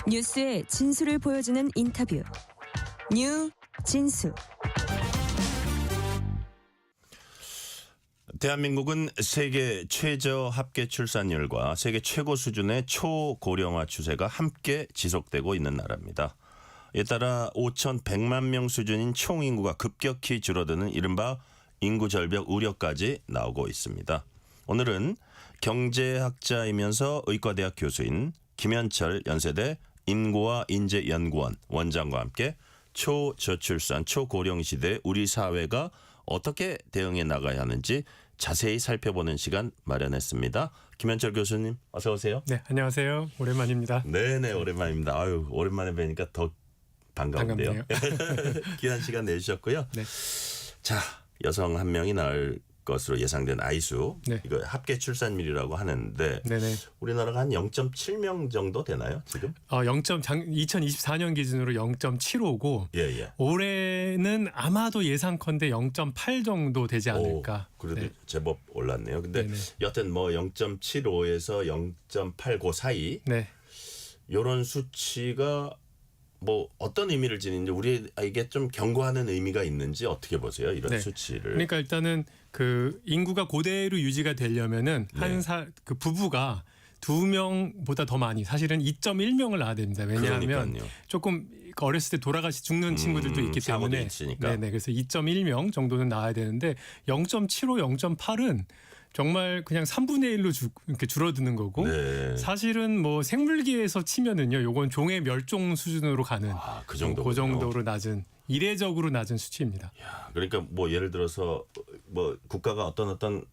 뉴스의 진수를 보여주는 인터뷰. 뉴 진수. 대한민국은 세계 최저 합계 출산율과 세계 최고 수준의 초고령화 추세가 함께 지속되고 있는 나라입니다. 이에 따라 5,100만 명 수준인 총인구가 급격히 줄어드는 이른바 인구 절벽 우려까지 나오고 있습니다. 오늘은 경제학자이면서 의과대학 교수인 김현철 연세대 인구와 인재연구원 원장과 함께 초저출산, 초고령 시대 우리 사회가 어떻게 대응해 나가야 하는지 자세히 살펴보는 시간 마련했습니다. 김현철 교수님 어서 오세요. 네, 안녕하세요. 오랜만입니다. 네네, 오랜만입니다. 아유, 오랜만에 뵈니까 더 반가운데요. 귀한 시간 내주셨고요. 네. 자, 여성 한 명이 낳을 것으로 예상된 아이수. 네. 이거 합계 출산율이라고 하는데 네네. 우리나라가 한 0.7명 정도 되나요, 지금? 2024년 기준으로 0.75고 예. 올해는 아마도 예상컨대 0.8 정도 되지 않을까. 오, 그래도 네. 제법 올랐네요. 근데 네네. 여튼 뭐 0.75에서 0.8 그 사이 네. 이런 수치가 뭐 어떤 의미를 지니는지 우리에게 좀 경고하는 의미가 있는지 어떻게 보세요? 이런 네. 수치를. 그러니까 일단은 그 인구가 그대로 유지가 되려면은 네. 그 부부가 2명보다 더 많이 사실은 2.1명을 낳아야 됩니다. 왜냐하면 그러니까요. 조금 어렸을 때 돌아가시 죽는 친구들도 있기 사고도 때문에 있으니까. 네네. 그래서 2.1명 정도는 낳아야 되는데 0.75, 0.8은 정말 그냥 3분의 1로 이렇게 줄어드는 거고 네. 사실은 뭐 생물계에서 치면은요, 요건 종의 멸종 수준으로 가는 그 정도군요. 그 정도로 낮은 이례적으로 낮은 수치입니다. 야, 그러니까 뭐 예를 들어서 뭐 국가가 어떤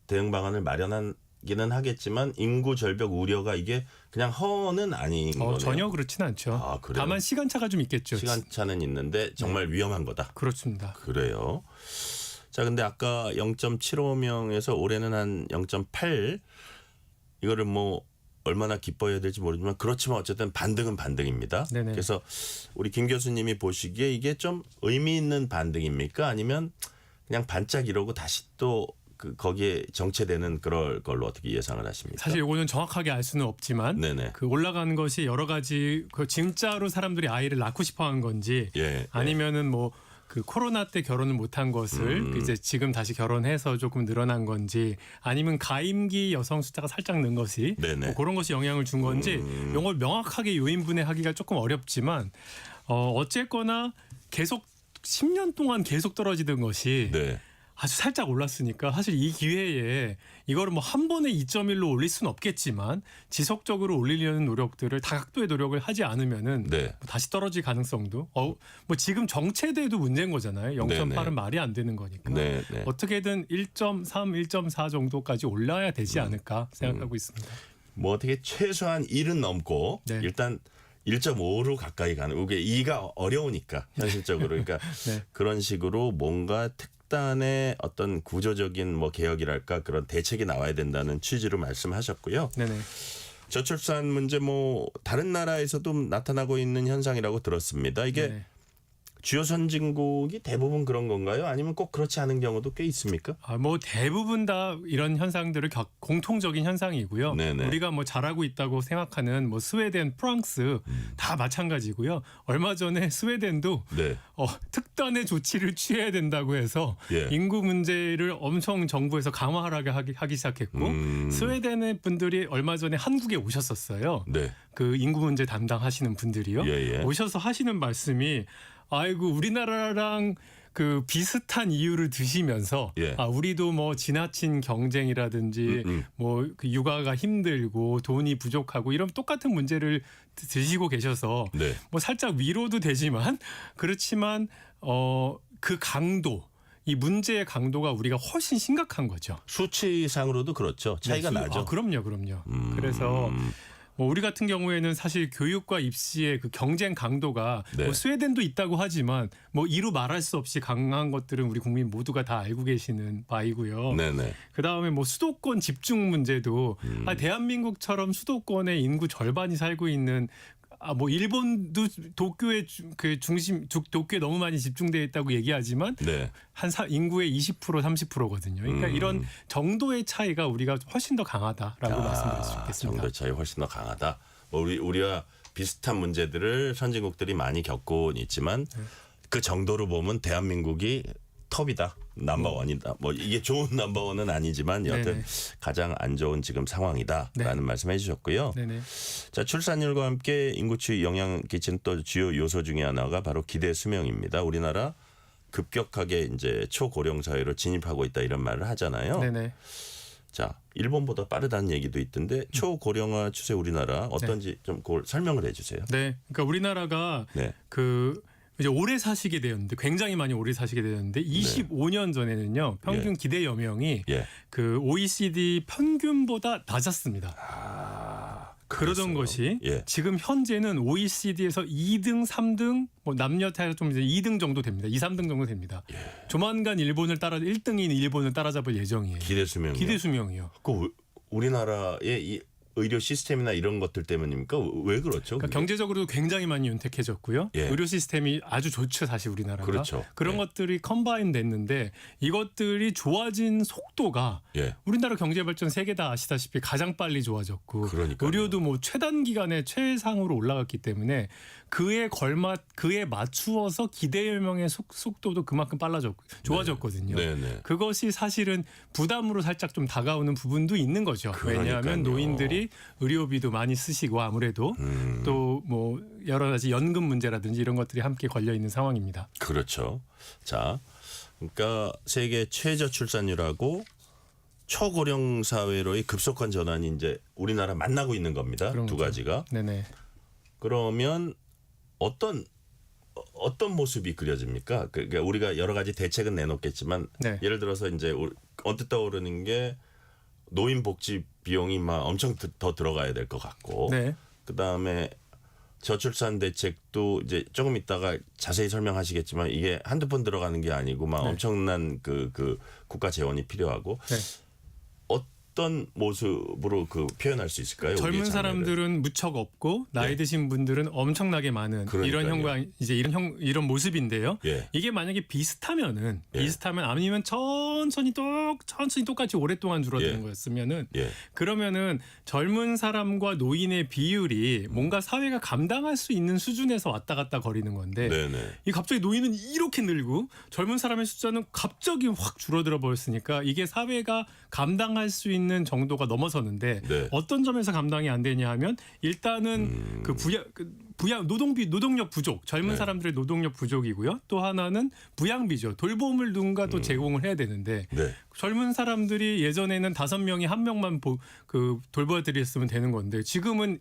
대응 방안을 마련하기는 하겠지만 인구 절벽 우려가 이게 그냥 허는 아닌 거네요. 전혀 그렇지는 않죠. 아, 그래요? 다만 시간차가 좀 있겠죠. 시간차는 있는데 정말 위험한 거다. 그렇습니다. 그래요. 자, 근데 아까 0.75명에서 올해는 한 0.8 이거를 뭐 얼마나 기뻐해야 될지 모르지만 그렇지만 어쨌든 반등은 반등입니다. 네네. 그래서 우리 김 교수님이 보시기에 이게 좀 의미 있는 반등입니까? 아니면 그냥 반짝 이러고 다시 또 거기에 정체되는 그럴 걸로 어떻게 예상을 하십니까? 사실 이거는 정확하게 알 수는 없지만 네네. 그 올라가는 것이 여러 가지 그 진짜로 사람들이 아이를 낳고 싶어 한 건지 예. 아니면은 뭐 그 코로나 때 결혼을 못한 것을 이제 지금 다시 결혼해서 조금 늘어난 건지 아니면 가임기 여성 숫자가 살짝 는 것이 네네. 뭐 그런 것이 영향을 준 건지 이걸 명확하게 요인분해하기가 조금 어렵지만 어쨌거나 계속 10년 동안 계속 떨어지던 것이 네. 아주 살짝 올랐으니까 사실 이 기회에 이거를 뭐 한 번에 2.1로 올릴 수는 없겠지만 지속적으로 올리려는 노력들을 다각도의 노력을 하지 않으면은 네. 뭐 다시 떨어질 가능성도 뭐 지금 정체돼도 문제인 거잖아요. 0.8은 네네. 말이 안 되는 거니까 네. 어떻게든 1.3, 1.4 정도까지 올라야 되지 않을까 생각하고 있습니다. 뭐 어떻게 최소한 1은 넘고 네. 일단 1.5로 가까이 가는 이게 2가 어려우니까 현실적으로 그러니까 네. 그런 식으로 뭔가 특단의 어떤 구조적인 뭐 개혁이랄까 그런 대책이 나와야 된다는 취지로 말씀하셨고요. 네네. 저출산 문제 뭐 다른 나라에서도 나타나고 있는 현상이라고 들었습니다. 이게 네. 주요 선진국이 대부분 그런 건가요? 아니면 꼭 그렇지 않은 경우도 꽤 있습니까? 뭐 대부분 다 이런 현상들을 공통적인 현상이고요. 네네. 우리가 뭐 잘하고 있다고 생각하는 뭐 스웨덴, 프랑스 다 마찬가지고요. 얼마 전에 스웨덴도 네. 특단의 조치를 취해야 된다고 해서 예. 인구 문제를 엄청 정부에서 강화하게 하기 시작했고 스웨덴의 분들이 얼마 전에 한국에 오셨었어요. 네. 그 인구 문제 담당하시는 분들이요. 예. 오셔서 하시는 말씀이 아이고 우리나라랑 그 비슷한 이유를 드시면서 예. 우리도 뭐 지나친 경쟁이라든지 뭐 그 육아가 힘들고 돈이 부족하고 이런 똑같은 문제를 드시고 계셔서 네. 뭐 살짝 위로도 되지만 그렇지만 그 강도 이 문제의 강도가 우리가 훨씬 심각한 거죠. 수치상으로도 그렇죠. 차이가 네, 나죠. 그럼요. 그래서 뭐 우리 같은 경우에는 사실 교육과 입시의 그 경쟁 강도가 네. 뭐 스웨덴도 있다고 하지만 뭐 이루 말할 수 없이 강한 것들은 우리 국민 모두가 다 알고 계시는 바이고요. 네네. 그다음에 뭐 수도권 집중 문제도 대한민국처럼 수도권의 인구 절반이 살고 있는 뭐 일본도 도쿄에 그 중심 도쿄에 너무 많이 집중되어 있다고 얘기하지만 네. 한 인구의 20% 30%거든요. 그러니까 이런 정도의 차이가 우리가 훨씬 더 강하다라고 말씀드릴 수 있겠습니다. 정도 차이 훨씬 더 강하다. 뭐 우리와 비슷한 문제들을 선진국들이 많이 겪고 있지만 그 정도로 보면 대한민국이 톱이다. 넘버원이다. 뭐 이게 좋은 넘버원은 아니지만 여튼 네네. 가장 안 좋은 지금 상황이다라는 네. 말씀해 주셨고요. 네네. 자, 출산율과 함께 인구추에 영향 끼치는 또 주요 요소 중에 하나가 바로 기대 수명입니다. 우리나라 급격하게 이제 초고령 사회로 진입하고 있다 이런 말을 하잖아요. 네네. 자, 일본보다 빠르다는 얘기도 있던데 초고령화 추세 우리나라 어떤지 좀 그걸 설명을 해 주세요. 네. 그러니까 우리나라가 네. 그 이제 오래 사시게 되었는데 굉장히 많이 오래 사시게 되었는데 25년 전에는요 평균 기대 여명이 예. 그 OECD 평균보다 낮았습니다. 그러던 그랬어요. 것이 예. 지금 현재는 OECD에서 2등, 3등 뭐 남녀 차이가 좀 이제 2등 정도 됩니다. 2, 3등 정도 됩니다. 조만간 일본을 따라 1등인 일본을 따라잡을 예정이에요. 기대 수명. 기대 수명이요. 그 우리나라의 이 의료 시스템이나 이런 것들 때문입니까? 왜 그렇죠? 그러니까 그게? 경제적으로 굉장히 많이 윤택해졌고요. 예. 의료 시스템이 아주 좋죠, 사실 우리나라가. 그렇죠. 그런 예. 것들이 컴바인 됐는데 이것들이 좋아진 속도가 예. 우리나라 경제 발전 세계 다 아시다시피 가장 빨리 좋아졌고 그러니까요. 의료도 뭐 최단 기간에 최상으로 올라갔기 때문에 그에 맞추어서 기대여명의 속도도 그만큼 좋아졌거든요. 네네. 그것이 사실은 부담으로 살짝 좀 다가오는 부분도 있는 거죠. 왜냐하면 그러니까요. 노인들이 의료비도 많이 쓰시고 아무래도 또 뭐 여러 가지 연금 문제라든지 이런 것들이 함께 걸려 있는 상황입니다. 그렇죠. 자, 그러니까 세계 최저 출산율하고 초고령 사회로의 급속한 전환이 이제 우리나라 만나고 있는 겁니다. 그런 두 거죠. 가지가. 네네. 그러면 어떤 모습이 그려집니까? 그러니까 우리가 여러 가지 대책은 내놓겠지만 네. 예를 들어서 이제 언뜻 떠오르는 게 노인 복지 비용이 막 엄청 더 들어가야 될 것 같고, 네. 그 다음에 저출산 대책도 이제 조금 있다가 자세히 설명하시겠지만 이게 한두 번 들어가는 게 아니고 막 네. 엄청난 그 국가 재원이 필요하고 네. 어떤 모습으로 그 표현할 수 있을까요? 젊은 우리의 장래를? 사람들은 무척 없고 나이 네. 드신 분들은 엄청나게 많은 그러니까요. 이런 형광 이제 이런 모습인데요. 예. 이게 만약에 비슷하면 아니면 천천히 똑같이 오랫동안 줄어드는 예. 거였으면은 예. 그러면은 젊은 사람과 노인의 비율이 뭔가 사회가 감당할 수 있는 수준에서 왔다 갔다 거리는 건데 네네. 이 갑자기 노인은 이렇게 늘고 젊은 사람의 숫자는 갑자기 확 줄어들어 버렸으니까 이게 사회가 감당할 수 있는 정도가 넘어서는데 네. 어떤 점에서 감당이 안 되냐 하면 일단은 그 노동력 부족, 젊은 네. 사람들의 노동력 부족이고요. 또 하나는 부양비죠. 돌봄을 누군가 또 제공을 해야 되는데 네. 젊은 사람들이 예전에는 5명이 1명만 돌봐드렸으면 되는 건데 지금은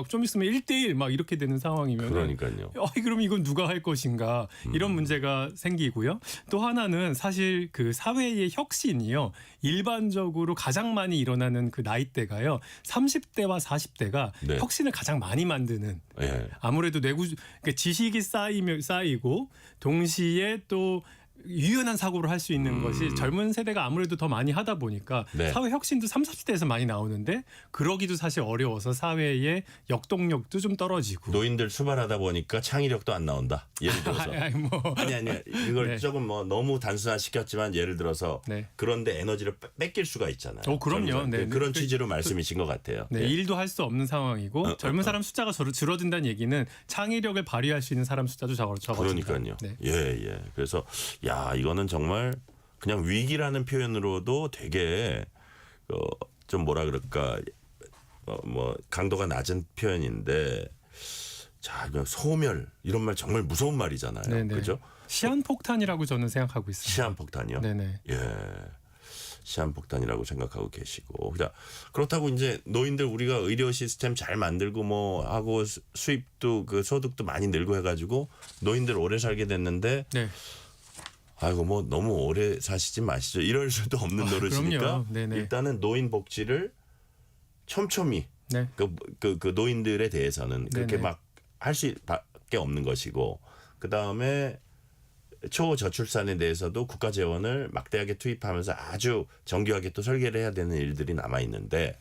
좀 있으면 1대1 막 이렇게 되는 상황이면 그러니까요. 그럼 이건 누가 할 것인가 이런 문제가 생기고요. 또 하나는 사실 그 사회의 혁신이요. 일반적으로 가장 많이 일어나는 그 나이대가요. 30대와 40대가 네. 혁신을 가장 많이 만드는 예. 아무래도 그러니까 지식이 쌓이고 동시에 또 유연한 사고를 할 수 있는 것이 젊은 세대가 아무래도 더 많이 하다 보니까 네. 사회 혁신도 30, 40대에서 많이 나오는데 그러기도 사실 어려워서 사회의 역동력도 좀 떨어지고 노인들 수발하다 보니까 창의력도 안 나온다. 예를 들어서. 아니 이걸 네. 조금 뭐 너무 단순화시켰지만 예를 들어서 네. 그런데 에너지를 뺏길 수가 있잖아요. 그럼요. 젊은 네. 그런 취지로 말씀이신 것 같아요. 네, 예. 일도 할 수 없는 상황이고 젊은 사람 숫자가 줄어든다는 얘기는 창의력을 발휘할 수 있는 사람 숫자도 적어진다. 그러니까요. 네. 예. 그래서 이거는 정말 그냥 위기라는 표현으로도 되게 좀 뭐라 그럴까 뭐 강도가 낮은 표현인데 자, 소멸 이런 말 정말 무서운 말이잖아요. 네네. 그죠? 시한폭탄이라고 저는 생각하고 있습니다. 시한폭탄이요. 네네. 예. 시한폭탄이라고 생각하고 계시고. 그렇다고 이제 노인들 우리가 의료 시스템 잘 만들고 뭐 하고 수입도 그 소득도 많이 늘고 해가지고 노인들 오래 살게 됐는데 네. 아이고 뭐 너무 오래 사시지 마시죠. 이럴 수도 없는 노릇이니까 그럼요. 네네. 일단은 노인 복지를 촘촘히 네. 그 노인들에 대해서는 그렇게 네네. 막 할 수밖에 없는 것이고 그 다음에 초저출산에 대해서도 국가 재원을 막대하게 투입하면서 아주 정교하게 또 설계를 해야 되는 일들이 남아 있는데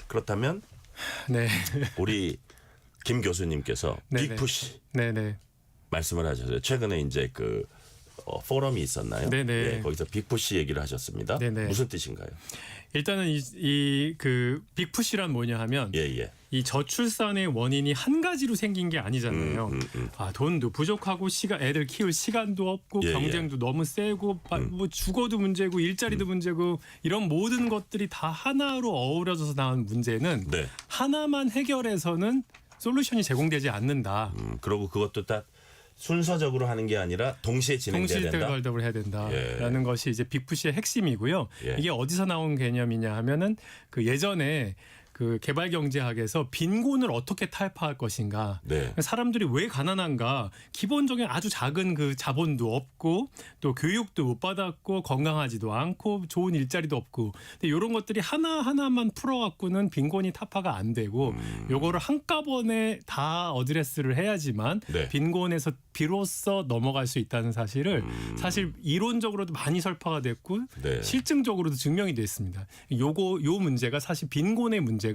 그렇다면 네. 우리 김 교수님께서 네네. 빅푸시 네네. 말씀을 하셨어요. 최근에 이제 그 포럼이 있었나요? 네네. 예, 거기서 빅푸시 얘기를 하셨습니다. 네네. 무슨 뜻인가요? 일단은 이 그 빅푸시란 뭐냐 하면 예. 이 저출산의 원인이 한 가지로 생긴 게 아니잖아요. 아, 돈도 부족하고 애들 키울 시간도 없고 예, 경쟁도 너무 세고 뭐 죽어도 문제고 일자리도 문제고 이런 모든 것들이 다 하나로 어우러져서 나온 문제는 네. 하나만 해결해서는 솔루션이 제공되지 않는다. 그리고 그것도 딱 순서적으로 하는 게 아니라 동시에 진행돼야 된다. 동시대발답을 해야 된다라는 것이 이제 빅푸시의 핵심이고요. 예. 이게 어디서 나온 개념이냐 하면은 그 예전에 그 개발경제학에서 빈곤을 어떻게 타협할 것인가. 네. 사람들이 왜 가난한가. 기본적인 아주 작은 그 자본도 없고 또 교육도 못 받았고 건강하지도 않고 좋은 일자리도 없고. 근데 이런 것들이 하나하나만 풀어갖고는 빈곤이 타파가 안 되고 요거를 한꺼번에 다 어드레스를 해야지만 네. 빈곤에서 비로소 넘어갈 수 있다는 사실을 사실 이론적으로도 많이 설파가 됐고 네. 실증적으로도 증명이 됐습니다. 요 문제가 사실 빈곤의 문제가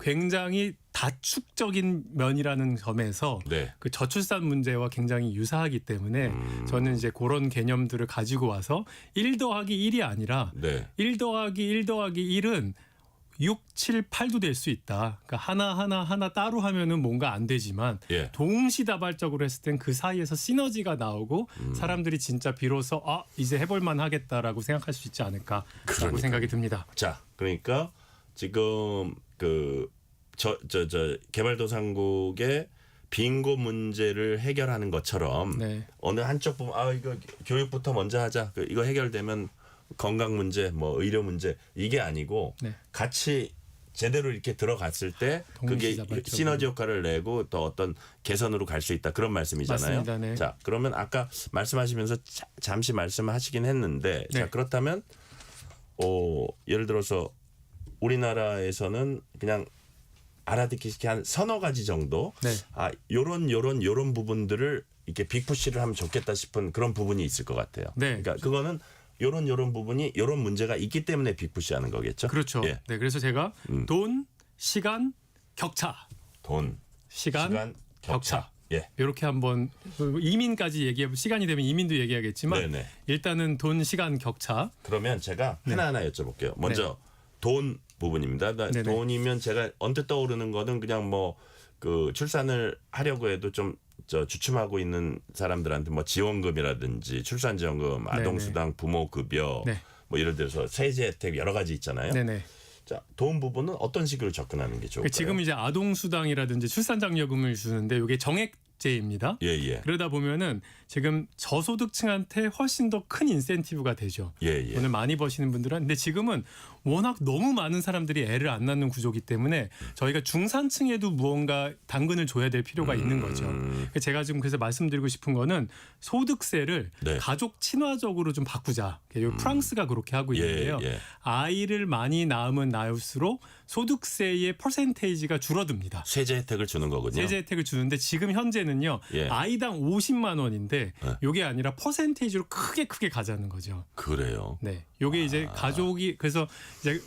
굉장히 다축적인 면이라는 점에서 네. 그 저출산 문제와 굉장히 유사하기 때문에 저는 이제 그런 개념들을 가지고 와서 1 더하기 1이 아니라 네. 1 더하기 1 더하기 1은 6, 7, 8도 될 수 있다. 그러니까 하나 따로 하면은 뭔가 안 되지만 예. 동시다발적으로 했을 땐 그 사이에서 시너지가 나오고 사람들이 진짜 비로소 이제 해볼만 하겠다라고 생각할 수 있지 않을까라고 그러니까요. 생각이 듭니다. 자, 그러니까 지금 그 개발도상국의 빈곤 문제를 해결하는 것처럼 네. 어느 한쪽 부분 이거 교육부터 먼저 하자. 이거 해결되면 건강 문제, 뭐 의료 문제 이게 아니고 네. 같이 제대로 이렇게 들어갔을 때 그게 동시다발적으로. 시너지 효과를 내고 또 어떤 개선으로 갈 수 있다 그런 말씀이잖아요. 맞습니다. 네. 자, 그러면 아까 말씀하시면서 잠시 말씀하시긴 했는데 네. 자, 그렇다면 예를 들어서 우리나라에서는 그냥 알아듣기 쉽게 한 서너 가지 정도 네. 요런 부분들을 이렇게 빅푸시를 하면 좋겠다 싶은 그런 부분이 있을 것 같아요. 네. 그러니까 그거는 요런 부분이 요런 문제가 있기 때문에 빅푸시하는 거겠죠. 그렇죠. 예. 네, 그래서 제가 돈, 시간, 격차, 돈, 시간, 격차. 예. 이렇게 한번 이민까지 얘기해 시간이 되면 이민도 얘기하겠지만 네네. 일단은 돈, 시간, 격차. 그러면 제가 하나하나 여쭤볼게요. 먼저 돈 부분입니다. 네네. 돈이면 제가 언뜻 떠오르는 거는 그냥 뭐 그 출산을 하려고 해도 좀 주춤하고 있는 사람들한테 뭐 지원금이라든지 출산지원금, 아동수당, 부모급여 네. 뭐 예를 들어서 세제 혜택 여러 가지 있잖아요. 네네. 자, 돈 부분은 어떤 식으로 접근하는 게 좋을까요? 지금 이제 아동수당이라든지 출산장려금을 주는데 이게 정액제입니다. 예. 그러다 보면은 지금 저소득층한테 훨씬 더 큰 인센티브가 되죠. 예. 돈을 많이 버시는 분들은. 근데 지금은 워낙 너무 많은 사람들이 애를 안 낳는 구조기 때문에 저희가 중산층에도 무언가 당근을 줘야 될 필요가 있는 거죠. 제가 지금 그래서 말씀드리고 싶은 거는 소득세를 네. 가족 친화적으로 좀 바꾸자. 프랑스가 그렇게 하고 있는데요. 예. 아이를 많이 낳으면 낳을수록 소득세의 퍼센테이지가 줄어듭니다. 세제 혜택을 주는 거군요. 세제 혜택을 주는데 지금 현재는요. 예. 아이당 50만 원인데 요게 아니라 퍼센테이지로 크게 가자는 거죠. 그래요. 네. 요게 이제 가족이 그래서 이제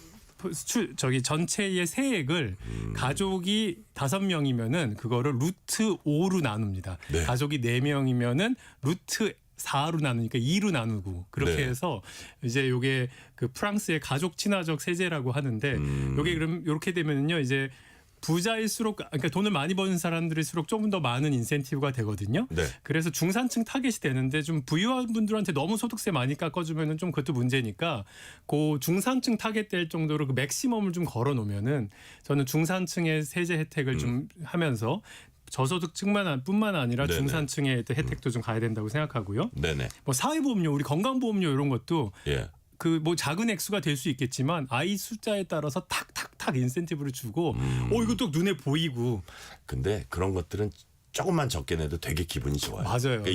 전체의 세액을 가족이 5명이면은 그거를 루트 5로 나눕니다. 네. 가족이 4명이면은 루트 4로 나누니까 2로 나누고 그렇게 네. 해서 이제 요게 그 프랑스의 가족 친화적 세제라고 하는데 요게 그럼 요렇게 되면은요 이제 부자일수록 그러니까 돈을 많이 버는 사람들일수록 조금 더 많은 인센티브가 되거든요. 네. 그래서 중산층 타겟이 되는데 좀 부유한 분들한테 너무 소득세 많이 깎아주면은 좀 그것도 문제니까 그 중산층 타겟 될 정도로 그 맥시멈을 좀 걸어놓으면은 저는 중산층의 세제 혜택을 좀 하면서 저소득층뿐만 아니라 네네. 중산층의 혜택도 좀 가야 된다고 생각하고요. 네네. 뭐 사회보험료, 우리 건강보험료 이런 것도 예. 그 뭐 작은 액수가 될 수 있겠지만 아이 숫자에 따라서 탁탁탁 인센티브를 주고 이것도 눈에 보이고 근데 그런 것들은 조금만 적게 내도 되게 기분이 좋아요. 맞아요. 그러니까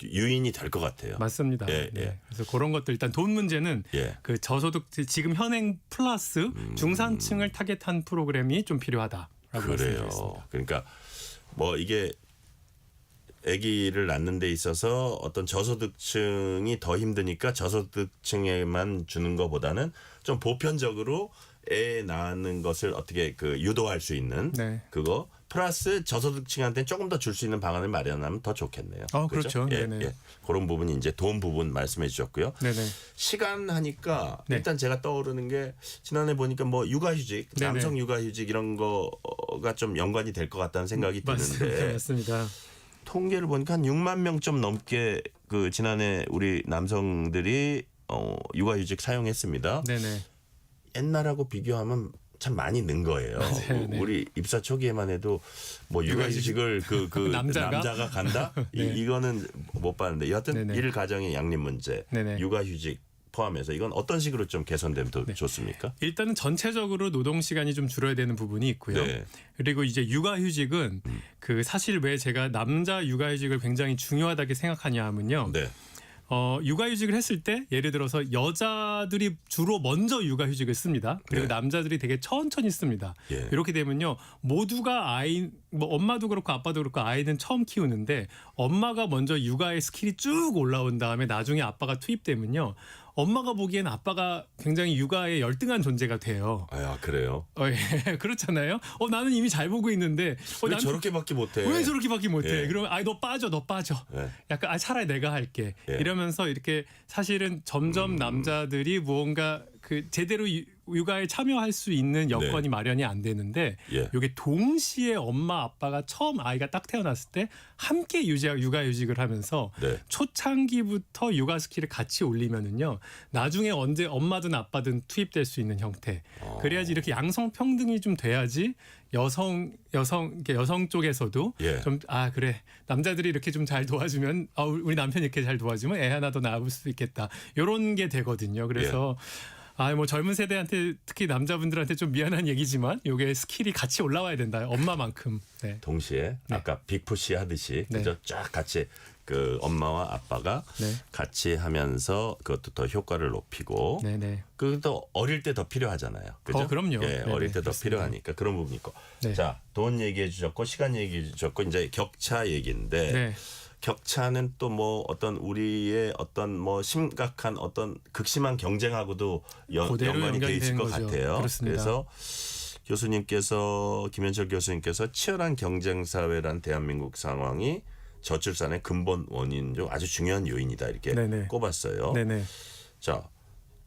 유인이 될 것 같아요. 맞습니다. 예, 네. 예. 그래서 그런 것들 일단 돈 문제는 예. 그 저소득 지금 현행 플러스 중산층을 타겟한 프로그램이 좀 필요하다라고 그래요. 말씀드리겠습니다. 그러니까 뭐 이게 아기를 낳는 데 있어서 어떤 저소득층이 더 힘드니까 저소득층에만 주는 것보다는 좀 보편적으로 애 낳는 것을 어떻게 그 유도할 수 있는 네. 그거 플러스 저소득층한테 조금 더 줄 수 있는 방안을 마련하면 더 좋겠네요. 그렇죠. 예, 네네. 예. 그런 부분이 이제 돈 부분 말씀해 주셨고요. 네네. 시간 하니까 네. 일단 제가 떠오르는 게 지난해 보니까 뭐 육아휴직, 네네. 남성 육아휴직 이런 거가 좀 연관이 될 것 같다는 생각이 드는데 맞습니다. 통계를 보니까 한 6만 명 좀 넘게 그 지난해 우리 남성들이 육아휴직 사용했습니다. 네네. 옛날하고 비교하면 참 많이 는 거예요. 맞아요, 네. 우리 입사 초기에만 해도 뭐 육아휴직을 그 남자가? 간다? 네. 이거는 못 봤는데 여하튼 네네. 일 가정의 양립 문제, 네네. 육아휴직 포함해서 이건 어떤 식으로 좀 개선되면 더 네. 좋습니까? 일단은 전체적으로 노동 시간이 좀 줄어야 되는 부분이 있고요. 네. 그리고 이제 육아휴직은 그 사실 왜 제가 남자 육아휴직을 굉장히 중요하다고 생각하냐 하면요. 네. 육아휴직을 했을 때 예를 들어서 여자들이 주로 먼저 육아휴직을 씁니다. 그리고 네. 남자들이 되게 천천히 씁니다. 예. 이렇게 되면요, 모두가 뭐 엄마도 그렇고 아빠도 그렇고 아이는 처음 키우는데 엄마가 먼저 육아의 스킬이 쭉 올라온 다음에 나중에 아빠가 투입되면요, 엄마가 보기엔 아빠가 굉장히 육아에 열등한 존재가 돼요. 아 그래요? 예, 그렇잖아요. 나는 이미 잘 보고 있는데 왜 난 저렇게밖에 못해? 왜 저렇게밖에 못해? 예. 그러면 너 빠져. 예. 약간 차라리 내가 할게. 예. 이러면서 이렇게 사실은 점점 남자들이 무언가 그 제대로 육아에 참여할 수 있는 여건이 마련이 안 되는데 예. 이게 동시에 엄마 아빠가 처음 아이가 딱 태어났을 때 함께 육아휴직을 하면서 네. 초창기부터 육아 스킬을 같이 올리면은요, 나중에 언제 엄마든 아빠든 투입될 수 있는 형태. 그래야지 이렇게 양성 평등이 좀 돼야지 여성 쪽에서도 예. 좀 그래, 남자들이 이렇게 좀 잘 도와주면 우리 남편이 이렇게 잘 도와주면 애 하나 더 낳을 수 있겠다, 이런 게 되거든요. 그래서 뭐 젊은 세대한테 특히 남자분들한테 좀 미안한 얘기지만 이게 스킬이 같이 올라와야 된다, 엄마만큼. 네. 동시에 아까 빅푸시 하듯이 그죠? 쫙 같이 그 엄마와 아빠가 같이 하면서 그것도 더 효과를 높이고 네네. 그것도 어릴 때 더 필요하잖아요. 그죠? 그럼요. 예, 네네, 어릴 때 더 그렇습니다. 필요하니까 그런 부분이 있고. 네. 자, 돈 얘기해 주셨고 시간 얘기해 주셨고 이제 격차 얘기인데 네. 격차는 또 뭐 어떤 우리의 어떤 뭐 심각한 어떤 극심한 경쟁하고도 그대로 연관이 돼 연결이 있을 되는 것 거죠. 같아요. 그렇습니다. 그래서 김현철 교수님께서 치열한 경쟁 사회란 대한민국 상황이 저출산의 근본 원인 중 아주 중요한 요인이다 이렇게 네네. 꼽았어요. 네네. 자,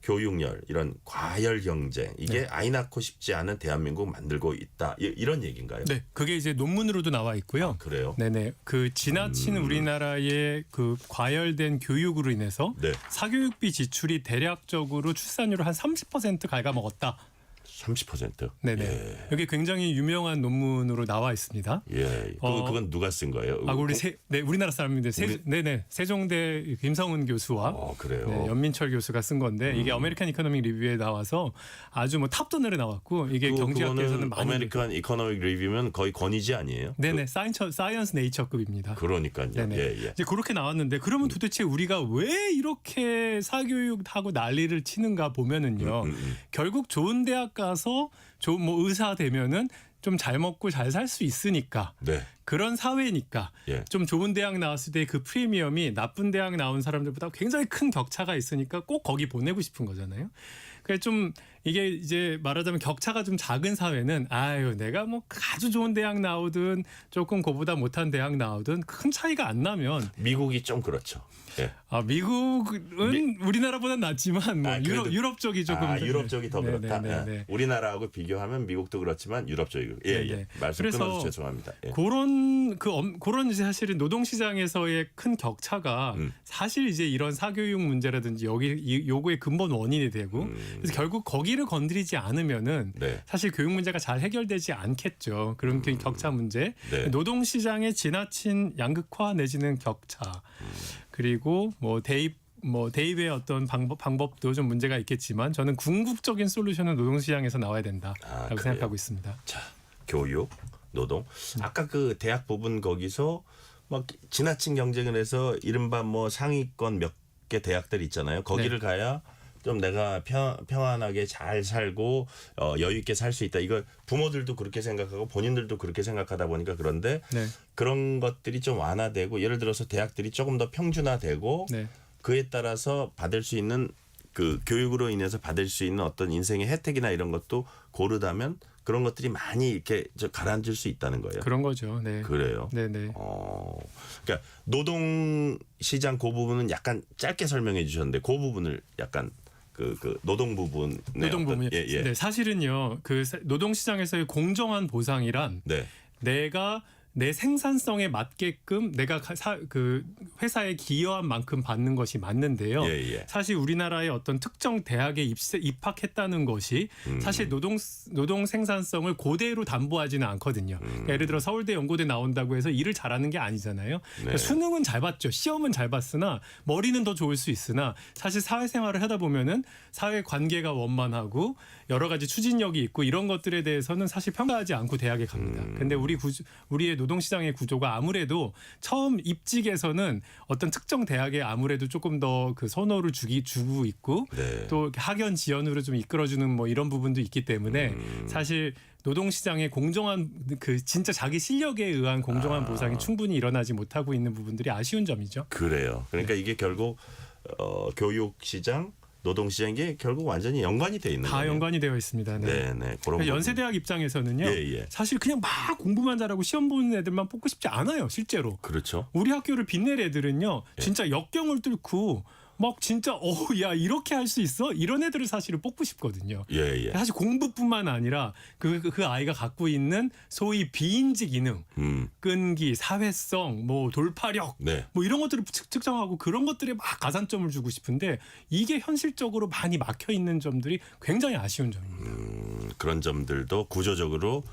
교육열 이런 과열 경쟁 이게 네. 아이 낳고 싶지 않은 대한민국 만들고 있다 이런 얘기인가요? 네, 그게 이제 논문으로도 나와 있고요. 그래요? 네네. 그 지나친 우리나라의 그 과열된 교육으로 인해서 네. 사교육비 지출이 대략적으로 출산율을 한 30% ඝ아먹었다. 30%. 네네. 예. 여기 굉장히 유명한 논문으로 나와 있습니다. 예. 그건 누가 쓴 거예요? 우리나라 사람인데 세종대 김성은 교수와 그래요. 네, 연민철 교수가 쓴 건데 이게 어메리칸 이코노믹 리뷰에 나와서 아주 뭐 탑던으로 나왔고 이게 경제학계에서는 많이 아메리칸 이코노믹 리뷰면 거의 권위지 아니에요? 네네. 사이언스 네이처급입니다. 그러니까요. 네네. 예. 이제 그렇게 나왔는데 그러면 도대체 우리가 왜 이렇게 사교육하고 난리를 치는가 보면은요. 결국 좋은 대학 가서 좋은 뭐 의사 되면은 좀 잘 먹고 잘 살 수 있으니까. 네. 그런 사회니까 예. 좀 좋은 대학 나왔을 때 그 프리미엄이 나쁜 대학 나온 사람들보다 굉장히 큰 격차가 있으니까 꼭 거기 보내고 싶은 거잖아요. 그래 좀 이게 이제 말하자면 격차가 좀 작은 사회는 내가 뭐 아주 좋은 대학 나오든 조금 그보다 못한 대학 나오든 큰 차이가 안 나면 미국이 좀 그렇죠. 예. 미국은 우리나라보다는 낫지만 뭐 유럽 쪽이 조금 유럽 쪽이 더 그렇다. 네네네. 우리나라하고 비교하면 미국도 그렇지만 유럽 쪽이 예. 말씀 그래서 끊어서 죄송합니다. 예. 그런 이제 사실은 노동시장에서의 큰 격차가 사실 이제 이런 사교육 문제라든지 요거의 근본 원인이 되고 그래서 결국 거기를 건드리지 않으면은 사실 교육 문제가 잘 해결되지 않겠죠. 그런 격차 문제, 노동시장의 지나친 양극화 내지는 격차, 그리고 대입의 어떤 방법도 좀 문제가 있겠지만 저는 궁극적인 솔루션은 노동시장에서 나와야 된다라고 생각하고 있습니다. 자, 교육, 노동. 아까 그 대학 부분 거기서 막 지나친 경쟁을 해서 이른바 뭐 상위권 몇 개 대학들 있잖아요. 거기를 가야 좀 내가 평안하게 잘 살고 여유 있게 살 수 있다. 이걸 부모들도 그렇게 생각하고 본인들도 그렇게 생각하다 보니까 그런데 그런 것들이 좀 완화되고 예를 들어서 대학들이 조금 더 평준화되고 그에 따라서 받을 수 있는 그 교육으로 인해서 받을 수 있는 어떤 인생의 혜택이나 이런 것도 고르다면 그런 것들이 많이 이렇게 가라앉을 수 있다는 거예요. 그런 거죠. 네. 그래요. 네네. 그러니까 노동 시장 그 부분은 약간 짧게 설명해 주셨는데 그 부분을 약간 그 노동 부분 노동 부분이 네, 사실은요. 그 노동 시장에서의 공정한 보상이란 네. 내가 내 생산성에 맞게끔 내가 그 회사에 기여한 만큼 받는 것이 맞는데요. 예, 예. 사실 우리나라의 어떤 특정 대학에 입학했다는 것이 사실 노동 생산성을 그대로 담보하지는 않거든요. 그러니까 예를 들어 서울대 연고대 나온다고 해서 일을 잘하는 게 아니잖아요. 그러니까 네. 수능은 잘 봤죠. 시험은 잘 봤으나 머리는 더 좋을 수 있으나 사실 사회생활을 하다 보면은 사회 관계가 원만하고 여러 가지 추진력이 있고 이런 것들에 대해서는 사실 평가하지 않고 대학에 갑니다. 근데 우리의 노동시장의 구조가 아무래도 처음 입직에서는 어떤 특정 대학에 아무래도 조금 더 그 선호를 주고 있고 네. 또 학연 지연으로 좀 이끌어주는 뭐 이런 부분도 있기 때문에 사실 노동시장의 공정한 그 진짜 자기 실력에 의한 공정한 보상이 충분히 일어나지 못하고 있는 부분들이 아쉬운 점이죠. 그래요. 그러니까 이게 결국 교육 시장, 노동 시장 이게 결국 완전히 연관이 돼 있는 다 거예요. 연관이 되어 있습니다. 네. 네, 네. 그런 그러니까 연세대학 입장에서는요. 예. 사실 그냥 막 공부만 잘하고 시험 보는 애들만 뽑고 싶지 않아요. 실제로. 그렇죠. 우리 학교를 빛낼 애들은요. 진짜 역경을 뚫고 막 진짜 야 이렇게 할 수 있어? 이런 애들을 사실은 뽑고 싶거든요. 예. 사실 공부뿐만 아니라 그 아이가 갖고 있는 소위 비인지 기능, 끈기, 사회성, 뭐 돌파력, 네. 뭐 이런 것들을 측정하고 그런 것들에 막 가산점을 주고 싶은데 이게 현실적으로 많이 막혀 있는 점들이 굉장히 아쉬운 점입니다. 그런 점들도 구조적으로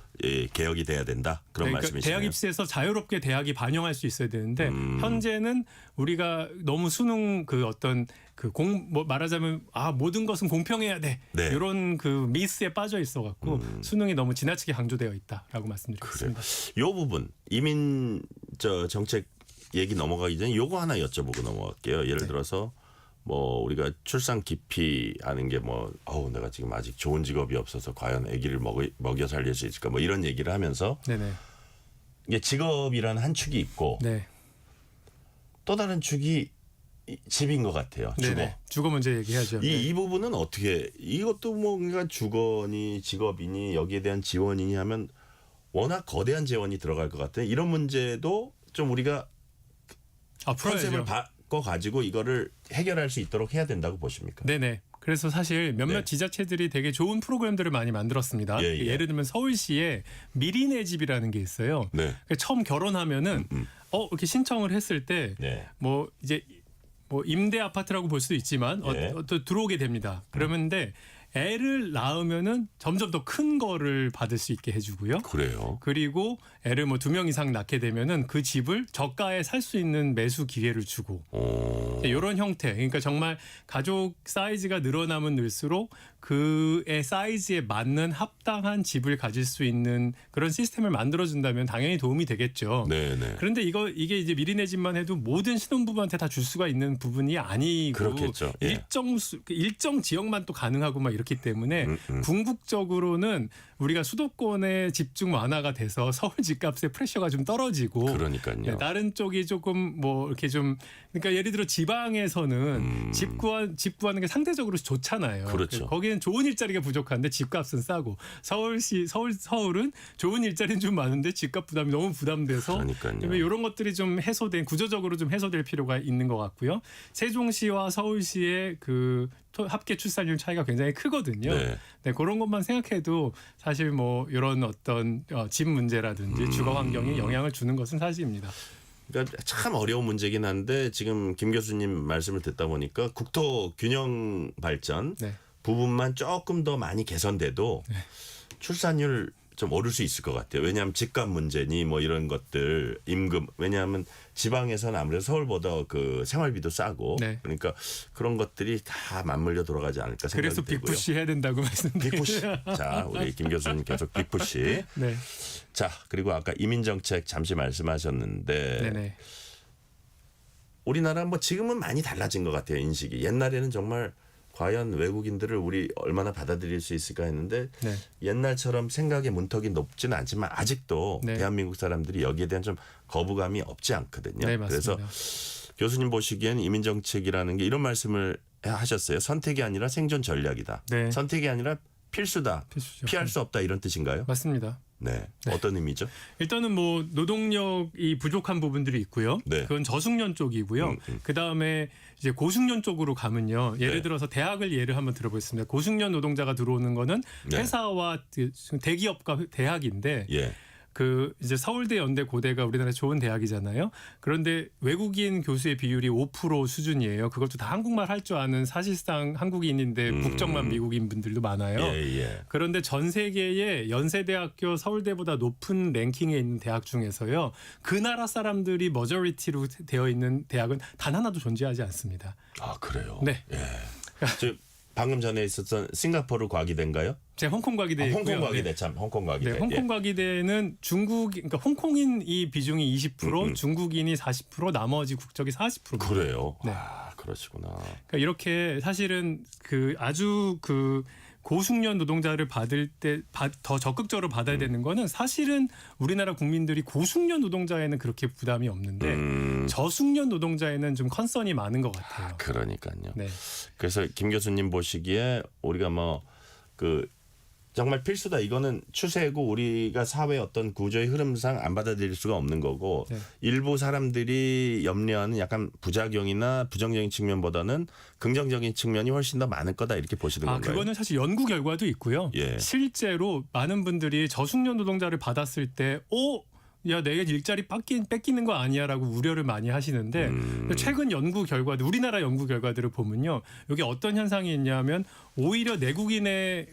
개혁이 돼야 된다. 그런 그러니까 말씀이시네요. 대학 입시에서 자유롭게 대학이 반영할 수 있어야 되는데 현재는 우리가 너무 수능 그 어떤 뭐 말하자면 모든 것은 공평해야 돼. 네. 이런 그 미스에 빠져 있어 갖고 수능이 너무 지나치게 강조되어 있다라고 말씀드리겠습니다. 요 부분 이민 정책 얘기 넘어가기 전에 요거 하나 여쭤보고 넘어갈게요. 예를 들어서 뭐 우리가 출산 기피하는 게 뭐 내가 지금 아직 좋은 직업이 없어서 과연 아기를 먹여 살릴 수 있을까 뭐 이런 얘기를 하면서 네네. 이게 직업이라는 한 축이 있고 네. 또 다른 축이 집인 것 같아요. 주거. 네네. 주거 문제 얘기하죠. 이 부분은 어떻게 이것도 뭐 그러니까 주거니 직업이니 여기에 대한 지원이니 하면 워낙 거대한 재원이 들어갈 것 같아요. 이런 문제도 좀 우리가 컨셉을 바꿔 가지고 이거를 해결할 수 있도록 해야 된다고 보십니까? 네네. 그래서 사실 몇몇 네. 지자체들이 되게 좋은 프로그램들을 많이 만들었습니다. 예. 예를 들면 서울시에 미리 내 집이라는 게 있어요. 네. 그러니까 처음 결혼하면은 이렇게 신청을 했을 때 네. 뭐 이제 뭐 임대 아파트라고 볼 수도 있지만 예. 또 들어오게 됩니다. 그러는데 애를 낳으면은 점점 더 큰 거를 받을 수 있게 해주고요. 그래요. 그리고 애를 뭐 2명 이상 낳게 되면은 그 집을 저가에 살 수 있는 매수 기회를 주고 이런 형태. 그러니까 정말 가족 사이즈가 늘어나면 늘수록 그의 사이즈에 맞는 합당한 집을 가질 수 있는 그런 시스템을 만들어준다면 당연히 도움이 되겠죠. 네네. 그런데 이게 이제 미리 내 집만 해도 모든 신혼부부한테 다 줄 수가 있는 부분이 아니고 그렇겠죠. 예. 일정 지역만 또 가능하고 막 이렇기 때문에 궁극적으로는 우리가 수도권의 집중 완화가 돼서 서울 집값의 프레셔가 좀 떨어지고 그러니까요. 다른 쪽이 조금 뭐 이렇게 좀 그러니까 예를 들어 지방에서는 집 구하는 게 상대적으로 좋잖아요. 그렇죠. 거기는 좋은 일자리가 부족한데 집값은 싸고 서울은 좋은 일자리는 좀 많은데 집값 부담이 너무 부담돼서 그러니까요. 이런 것들이 좀 구조적으로 좀 해소될 필요가 있는 것 같고요. 세종시와 서울시의 그 합계 출산율 차이가 굉장히 크거든요. 네. 그런 것만 생각해도 사실 뭐 이런 어떤 집 문제라든지 주거 환경에 영향을 주는 것은 사실입니다. 그러니까 참 어려운 문제긴 한데 지금 김 교수님 말씀을 듣다 보니까 국토 균형 발전 네. 부분만 조금 더 많이 개선돼도 출산율 좀 오를 수 있을 것 같아요. 왜냐하면 집값 문제니 뭐 이런 것들 임금 왜냐하면 지방에서는 아무래도 서울보다 그 생활비도 싸고 네. 그러니까 그런 것들이 다 맞물려 돌아가지 않을까 생각이 그래서 되고요. 빅푸시 해야 된다고 말씀드리고 빅푸시. 자, 우리 김 교수님 계속 빅푸시. 네. 자, 그리고 아까 이민 정책 잠시 말씀하셨는데 네네. 우리나라 뭐 지금은 많이 달라진 것 같아요. 인식이. 옛날에는 정말 과연 외국인들을 우리 얼마나 받아들일 수 있을까 했는데 네. 옛날처럼 생각의 문턱이 높지는 않지만 아직도 네. 대한민국 사람들이 여기에 대한 좀 거부감이 없지 않거든요. 네, 그래서 맞습니다. 교수님 보시기엔 이민 정책이라는 게 이런 말씀을 하셨어요. 선택이 아니라 생존 전략이다. 네. 선택이 아니라 필수다. 필수죠. 피할 수 없다 이런 뜻인가요? 맞습니다. 네. 어떤 의미죠? 일단은 뭐 노동력이 부족한 부분들이 있고요. 네. 그건 저숙련 쪽이고요. 그다음에 이제 고숙련 쪽으로 가면요. 예를 네. 들어서 대학을 예를 한번 들어보겠습니다. 고숙련 노동자가 들어오는 거는 네. 회사와 대기업과 대학인데 예. 그 이제 서울대, 연대, 고대가 우리나라 좋은 대학이잖아요. 그런데 외국인 교수의 비율이 5% 수준이에요. 그것도 다 한국말 할 줄 아는 사실상 한국인인데 국적만 미국인 분들도 많아요. 예. 그런데 전 세계의 연세대학교, 서울대보다 높은 랭킹에 있는 대학 중에서요. 그 나라 사람들이 머저리티로 되어 있는 대학은 단 하나도 존재하지 않습니다. 아 그래요. 네. 예. 저 방금 전에 있었던 싱가포르 과기대인가요? 제 홍콩 과기대 있고요. 홍콩 과기대 참 홍콩 과기대. 네, 홍콩 과기대는 중국, 그러니까 홍콩인이 비중이 20%, 중국인이 40%, 나머지 국적이 40%입니다. 그래요. 네. 아 그러시구나. 그러니까 이렇게 사실은 그 아주 그 고숙련 노동자를 받을 때 더 적극적으로 받아야 되는 거는 사실은 우리나라 국민들이 고숙련 노동자에는 그렇게 부담이 없는데 저숙련 노동자에는 좀 컨선이 많은 것 같아요. 그러니까요. 네. 그래서 김 교수님 보시기에 우리가 뭐 그 정말 필수다. 이거는 추세고 우리가 사회 어떤 구조의 흐름상 안 받아들일 수가 없는 거고 네. 일부 사람들이 염려하는 약간 부작용이나 부정적인 측면보다는 긍정적인 측면이 훨씬 더 많을 거다 이렇게 보시는 건가요? 그거는 사실 연구 결과도 있고요. 예. 실제로 많은 분들이 저숙련 노동자를 받았을 때 야, 내가 일자리 뺏기는 거 아니야라고 우려를 많이 하시는데 최근 연구 결과들, 우리나라 연구 결과들을 보면요, 여기 어떤 현상이 있냐면 오히려 내국인의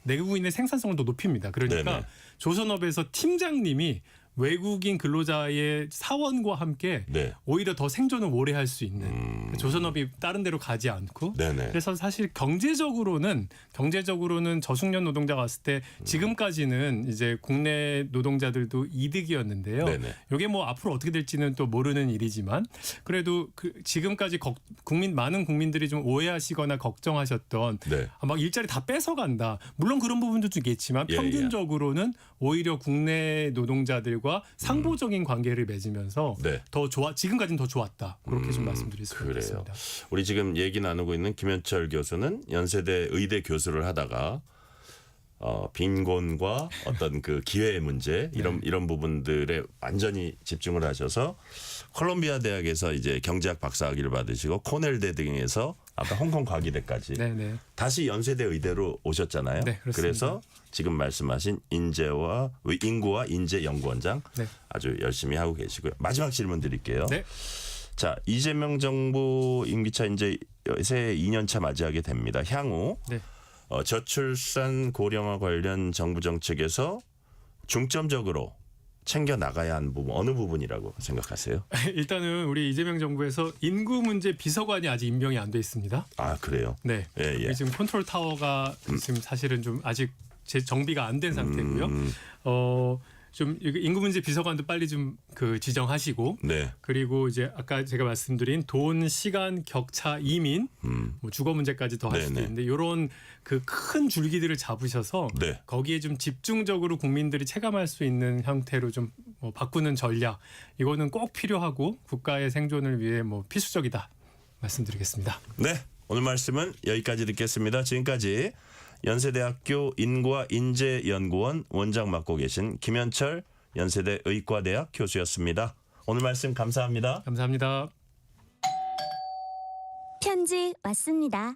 내국인의 생산성을 더 높입니다. 그러니까 네네. 조선업에서 팀장님이 외국인 근로자의 사원과 함께 네. 오히려 더 생존을 오래 할 수 있는 조선업이 다른 데로 가지 않고 네네. 그래서 사실 경제적으로는 저숙련 노동자가 왔을 때 지금까지는 이제 국내 노동자들도 이득이었는데요. 네네. 이게 뭐 앞으로 어떻게 될지는 또 모르는 일이지만 그래도 지금까지 많은 국민들이 좀 오해하시거나 걱정하셨던 네. 막 일자리 다 뺏어간다. 물론 그런 부분도 있겠지만 예, 평균적으로는 오히려 국내 노동자들과 상보적인 관계를 맺으면서 네. 지금까지는 더 좋았다. 그렇게 좀 말씀드릴 수 그래요. 있겠습니다. 우리 지금 얘기 나누고 있는 김현철 교수는 연세대 의대 교수를 하다가 빈곤과 어떤 그 기회의 문제 이런 부분들에 완전히 집중을 하셔서 콜롬비아 대학에서 이제 경제학 박사학위를 받으시고 코넬대 등에서 아까 홍콩 과기대까지 네네. 다시 연세대 의대로 오셨잖아요. 네, 그렇습니다. 그래서 지금 말씀하신 인구와 인재 연구원장 네. 아주 열심히 하고 계시고요. 마지막 질문 드릴게요. 네. 자, 이재명 정부 임기차 이제 새해 2년차 맞이하게 됩니다. 향후 네. 저출산 고령화 관련 정부 정책에서 중점적으로 챙겨 나가야 하는 부분 어느 부분이라고 생각하세요? 일단은 우리 이재명 정부에서 인구 문제 비서관이 아직 임명이 안 돼 있습니다. 아 그래요? 네. 예. 이게 지금 컨트롤 타워가 지금 사실은 좀 아직 정비가 안 된 상태고요. 좀 인구 문제 비서관도 빨리 좀 지정하시고 네. 그리고 이제 아까 제가 말씀드린 돈, 시간, 격차, 이민, 뭐 주거 문제까지 더 할 수도 네네. 있는데 이런 그 큰 줄기들을 잡으셔서 네. 거기에 좀 집중적으로 국민들이 체감할 수 있는 형태로 좀 바꾸는 전략 이거는 꼭 필요하고 국가의 생존을 위해 필수적이다 말씀드리겠습니다. 네. 오늘 말씀은 여기까지 듣겠습니다. 지금까지 연세대학교 인구와 인재연구원 원장 맡고 계신 김현철 연세대 의과대학 교수였습니다. 오늘 말씀 감사합니다. 감사합니다. 편지 왔습니다.